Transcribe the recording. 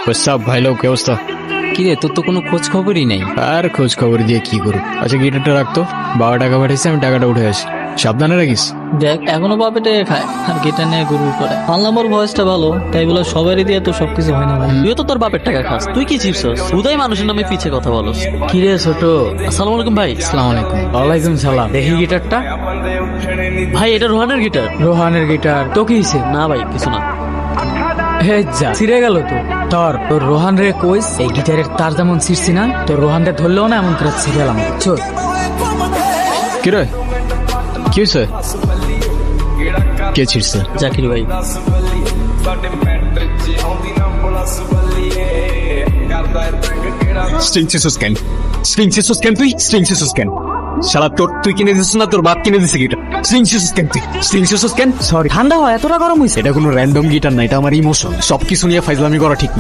সব ভাই লোক, কি অবস্থা? কি রে, তোর তো কোনো খোঁজ খবরই নেই। আর খোঁজ খবর দিয়ে কি করব? আচ্ছা গিটারটা রাখতো, বাবা টাকা পাঠিয়েছে, আমি টাকাটা উঠে আসি। সাবধানে রাখিস। দেখ এখনো বাপেটে খায় আর গিটার নিয়ে গুরু করে। আনলাম ওর ভয়েসটা ভালো, তাই বলে সবারই দিয়ে তো সবকিছু হয় না ভাই। তুইও তো তোর বাপের টাকা খাস, তুই কি চিপছস? উদয় মানুষের নামে পিছে কথা বলস। কি রে ছোট? আসসালামু আলাইকুম ভাই। আসসালামু আলাইকুম। ওয়ালাইকুম সালাম। দেখি গিটারটা। ভাই এটা রোহানের গিটার। রোহানের গিটার তো কি হইছে? না ভাই কিছু না। হে যা, ছিঁড়ে গেল তো। তোর রোহান রে কইস এই গিটারের তার যেমন ছিঁড়ছি না, তোর রোহান রে ধরলেও না এমন করে ছিঁড়ালাম। চল। কি রে, কি হয়েছে? কে ছিড়ছে? জাকির ভাই। স্ট্রিং সিসুস কেন? স্ট্রিং সিসুস কেন তুই? স্ট্রিং সিসুস কেন? শালা তুই কিনে দিছিস না তোর বাপ কিনে দিছে গিটার? স্ট্রিং সিসুস কেন তুই? স্ট্রিং সিসুস কেন? সরি, ঠান্ডা হয় এতটা গরম হইছে। এটা কোনো র্যান্ডম গিটার না, এটা আমার ইমোশন। সবকিছু নিয়ে ফাইজলামি করা ঠিক না।